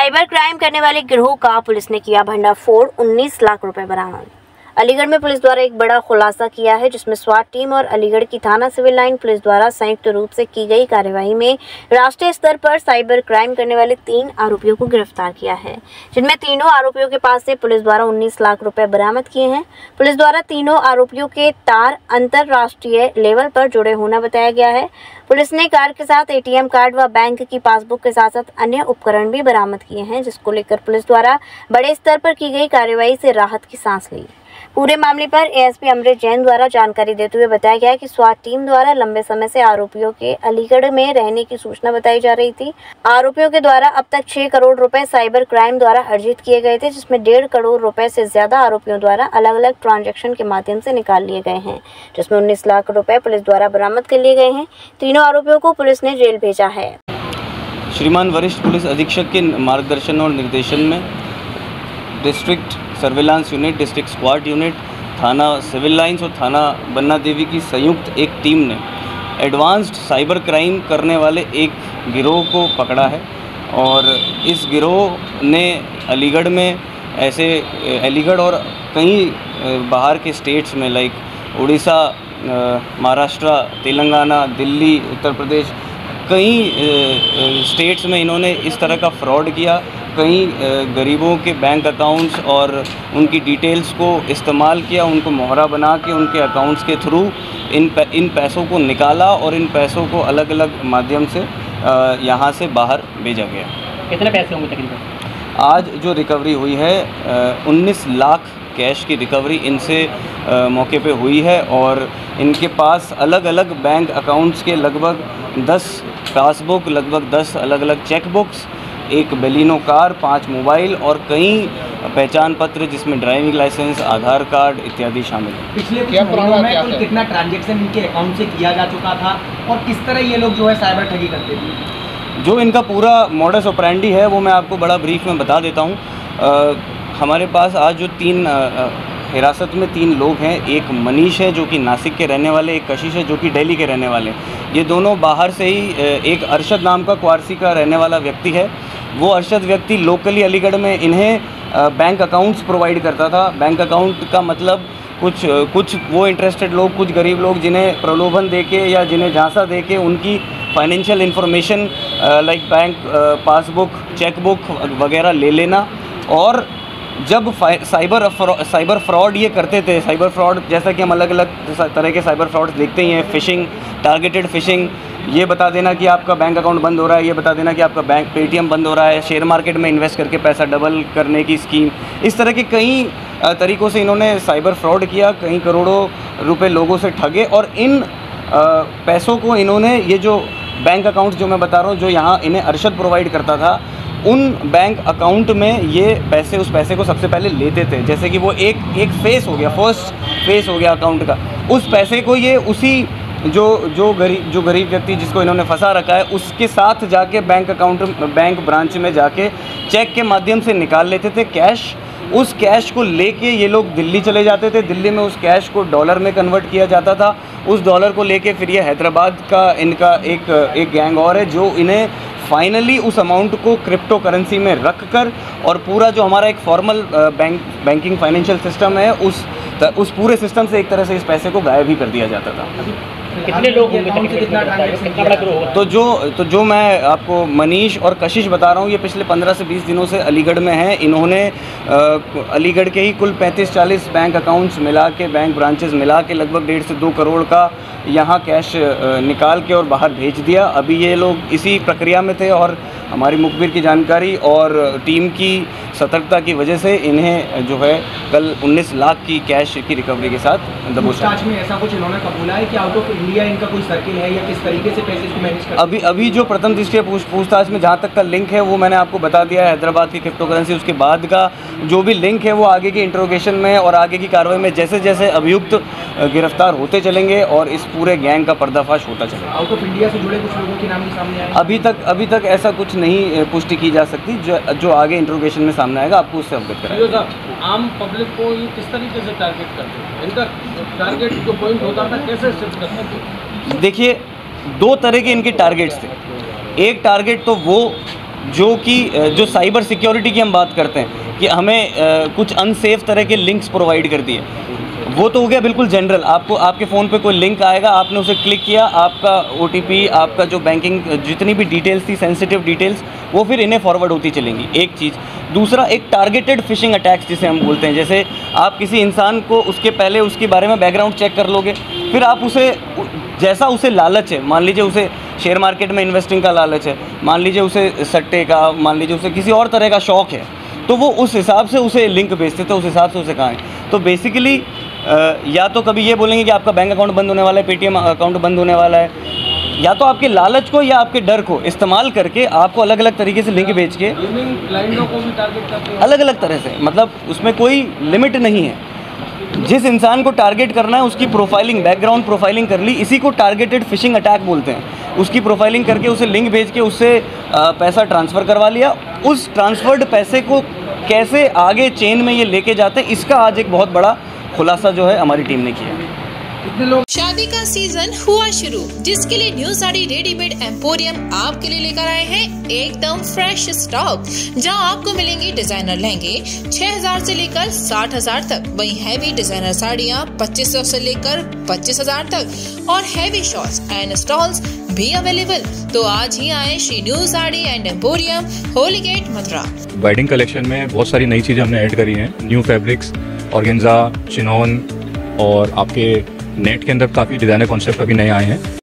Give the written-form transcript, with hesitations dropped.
Cyber crime करने वाले गिरोह का पुलिस ने किया भंडाफोड़, 19 लाख रुपए बरामद। अलीगढ़ में पुलिस द्वारा एक बड़ा खुलासा किया है, जिसमें स्वाट टीम और अलीगढ़ की थाना सिविल लाइन पुलिस द्वारा संयुक्त रूप से की गई कार्यवाही में राष्ट्रीय स्तर पर साइबर क्राइम करने वाले 3 आरोपियों को गिरफ्तार किया है, जिनमें तीनों आरोपियों के पास से पुलिस द्वारा 19 लाख रुपए बरामद किए हैं। पुलिस द्वारा तीनों आरोपियों के तार अंतरराष्ट्रीय लेवल पर जुड़े होना बताया गया है। पुलिस ने कार के साथ एटीएम कार्ड व बैंक की पासबुक के साथ साथ अन्य उपकरण भी बरामद किए हैं, जिसको लेकर पुलिस द्वारा बड़े स्तर पर की गई कार्रवाई से राहत की सांस ली। पूरे मामले पर एएसपी अमृत जैन द्वारा जानकारी देते हुए बताया गया कि स्वाट टीम द्वारा लंबे समय से आरोपियों के अलीगढ़ में रहने की सूचना बताई जा रही थी। आरोपियों के द्वारा अब तक 6 करोड़ रुपए साइबर क्राइम द्वारा अर्जित किए गए थे, जिसमें 1.5 करोड़ रुपए से ज्यादा आरोपियों द्वारा अलग अलग ट्रांजैक्शन के माध्यम से निकाल लिए गए हैं, जिसमें 19 लाख रुपए पुलिस द्वारा बरामद कर लिए गए हैं। तीनों आरोपियों को पुलिस ने जेल भेजा है। श्रीमान वरिष्ठ पुलिस अधीक्षक के मार्गदर्शन और निर्देशन में district surveillance unit, district squad unit, थाना सिविल लाइंस और थाना बन्ना देवी की संयुक्त एक टीम ने एडवांस्ड साइबर क्राइम करने वाले एक गिरोह को पकड़ा है। और इस गिरोह ने अलीगढ़ में अलीगढ़ और कई बाहर के स्टेट्स में लाइक उड़ीसा, महाराष्ट्र, तेलंगाना, दिल्ली, उत्तर प्रदेश, कई स्टेट्स में इन्होंने इस तरह का फ्रॉड किया। कई गरीबों के बैंक अकाउंट्स और उनकी डिटेल्स को इस्तेमाल किया, उनको मोहरा बना के उनके अकाउंट्स के थ्रू इन पैसों को निकाला और इन पैसों को अलग अलग माध्यम से यहाँ से बाहर भेजा गया। कितने पैसे होंगे तकरीबन? आज जो रिकवरी हुई है 19 लाख कैश की रिकवरी इनसे मौके पे हुई है। और इनके पास अलग अलग बैंक अकाउंट्स के लगभग 10 पासबुक, लगभग 10 अलग अलग चेक बुक्स, एक बेलिनो कार, 5 मोबाइल और कई पहचान पत्र जिसमें ड्राइविंग लाइसेंस, आधार कार्ड इत्यादि शामिल है। पिछले कुछ महीनों में कुल कितना ट्रांजैक्शन इनके अकाउंट से किया जा चुका था और किस तरह ये लोग जो है साइबर ठगी करते थे? जो इनका पूरा मॉडस ऑपरेंडी है वो मैं आपको बड़ा ब्रीफ में बता देता हूँ। हमारे पास आज जो 3 हिरासत में 3 लोग हैं, एक मनीष है जो कि नासिक के रहने वाले, एक कशिश है जो कि दिल्ली के रहने वाले। ये दोनों बाहर से ही, एक अरशद नाम का क्वारसी का रहने वाला व्यक्ति है। वो अरशद व्यक्ति लोकली अलीगढ़ में इन्हें बैंक अकाउंट्स प्रोवाइड करता था। बैंक अकाउंट का मतलब कुछ वो इंटरेस्टेड लोग, कुछ गरीब लोग जिन्हें प्रलोभन देके या जिन्हें झांसा देके उनकी financial information like bank passbook, chequebook वगैरह ले लेना। और जब साइबर फ्रॉड ये करते थे, साइबर फ्रॉड जैसा कि हम अलग अलग तरह के साइबर फ्रॉड्स देखते ही हैं, फ़िशिंग, टारगेटेड फ़िशिंग, ये बता देना कि आपका बैंक अकाउंट बंद हो रहा है, ये बता देना कि आपका बैंक पेटीएम बंद हो रहा है, शेयर मार्केट में इन्वेस्ट करके पैसा डबल करने की स्कीम, इस तरह के कई तरीक़ों से इन्होंने साइबर फ्रॉड किया, कई करोड़ों रुपए लोगों से ठगे। और इन पैसों को इन्होंने, ये जो बैंक अकाउंट जो मैं बता रहा हूँ, जो यहाँ इन्हें अरशद प्रोवाइड करता था, उन बैंक अकाउंट में ये पैसे, उस पैसे को सबसे पहले लेते थे। जैसे कि वो एक फेस हो गया, फर्स्ट फेस हो गया अकाउंट का। उस पैसे को ये उसी जो गरीब व्यक्ति जिसको इन्होंने फंसा रखा है उसके साथ जाके बैंक ब्रांच में जाके चेक के माध्यम से निकाल लेते थे कैश। उस कैश को लेके ये लोग दिल्ली चले जाते थे। दिल्ली में उस कैश को डॉलर में कन्वर्ट किया जाता था। उस डॉलर को लेके फिर ये हैदराबाद का इनका एक गैंग और है जो इन्हें फाइनली उस अमाउंट को क्रिप्टो करेंसी में रख कर, और पूरा जो हमारा एक फॉर्मल बैंकिंग फाइनेंशियल सिस्टम है उस पूरे सिस्टम से एक तरह से इस पैसे को गायब ही कर दिया जाता था। कितने लोग होंगे, कितना ट्रांजैक्शन? तो जो मैं आपको मनीष और कशिश बता रहा हूँ, ये पिछले 15 से 20 दिनों से अलीगढ़ में हैं। इन्होंने अलीगढ़ के ही कुल 35-40 बैंक अकाउंट्स मिला के, बैंक ब्रांचेस मिला के लगभग 1.5 से 2 करोड़ का यहाँ कैश निकाल के और बाहर भेज दिया। अभी ये लोग इसी प्रक्रिया में थे और हमारी मुखबिर की जानकारी और टीम की सतर्कता की वजह से इन्हें जो है कल 19 लाख की कैश की रिकवरी के साथ दबोचा। पूछताछ में ऐसा कुछ इन्होंने कबूला है कि आउट ऑफ इंडिया इनका कोई सर्किल है या किस तरीके से पैसे को मैनेज करते हैं? अभी जो प्रथम दृष्टया पूछताछ में जहाँ तक का लिंक है वो मैंने आपको बता दिया है, हैदराबाद की क्रिप्टो करेंसी। उसके बाद का जो भी लिंक है वो आगे की इंट्रोगेशन में और आगे की कार्रवाई में जैसे जैसे अभियुक्त गिरफ्तार होते चलेंगे और इस पूरे गैंग का पर्दाफाश होता चलेगा। आउट ऑफ इंडिया से जुड़े कुछ लोगों के नाम भी सामने आए? अभी तक ऐसा कुछ नहीं पुष्टि की जा सकती। जो आगे इंट्रोगेशन में सामने आएगा आपको उससे अवगत कराएंगे। आम पब्लिक को ये किस तरीके से टारगेट करते हैं? इनका टारगेट जो पॉइंट होता था कैसे शिफ्ट करते थे? देखिए, 2 तरह के इनके टारगेट्स थे। एक टारगेट तो वो जो साइबर सिक्योरिटी की हम बात करते हैं कि हमें कुछ अनसेफ तरह के लिंक्स प्रोवाइड कर दिए, वो तो हो गया बिल्कुल जनरल। आपके फ़ोन पे कोई लिंक आएगा, आपने उसे क्लिक किया, आपका OTP, आपका जो बैंकिंग जितनी भी डिटेल्स थी, सेंसिटिव डिटेल्स, वो फिर इन्हें फॉरवर्ड होती चलेंगी, एक चीज़। दूसरा, एक टारगेटेड फिशिंग अटैक्स जिसे हम बोलते हैं, जैसे आप किसी इंसान को उसके पहले उसके बारे में बैकग्राउंड चेक कर लोगे, फिर आप उसे जैसा उसे लालच है, मान लीजिए उसे शेयर मार्केट में इन्वेस्टिंग का लालच है, मान लीजिए उसे सट्टे का, मान लीजिए उसे किसी और तरह का शौक़ है, तो वो उस हिसाब से उसे लिंक भेजते थे, उस हिसाब से उसे कहें। तो बेसिकली या तो कभी ये बोलेंगे कि आपका बैंक अकाउंट बंद होने वाला है, पेटीएम अकाउंट बंद होने वाला है, या तो आपके लालच को या आपके डर को इस्तेमाल करके आपको अलग अलग तरीके से लिंक भेज के क्लाइंटों को भी टारगेट करते हैं अलग अलग तरह से, मतलब उसमें कोई लिमिट नहीं है। जिस इंसान को टारगेट करना है उसकी प्रोफाइलिंग, बैकग्राउंड प्रोफाइलिंग कर ली, इसी को टारगेटेड फिशिंग अटैक बोलते हैं। उसकी प्रोफाइलिंग करके उसे लिंक भेज के उससे पैसा ट्रांसफ़र करवा लिया। उस ट्रांसफर्ड पैसे को कैसे आगे चेन में ये लेके जाते हैं, इसका आज एक बहुत बड़ा खुलासा जो है हमारी टीम ने किया। शादी का सीजन हुआ शुरू, जिसके लिए न्यू साड़ी रेडीमेड एम्पोरियम आपके लिए लेकर आए हैं एकदम फ्रेश स्टॉक, जहां आपको मिलेंगे डिजाइनर लहंगे 6000 से लेकर 60000 तक, वहीं हैवी डिजाइनर साड़ियां 2500 से लेकर 25000 तक और हैवी शॉर्ट्स एंड स्टॉल्स भी अवेलेबल। तो आज ही आए Shri new sari and emporium, Holi gate, Mathura. Wedding collection में बहुत सारी नई चीजें हमने ऐड करी हैं, न्यू फैब्रिक्स, ऑर्गेन्जा, चिनॉन और आपके नेट के अंदर काफ़ी डिज़ाइनर कॉन्सेप्ट अभी नए आए हैं।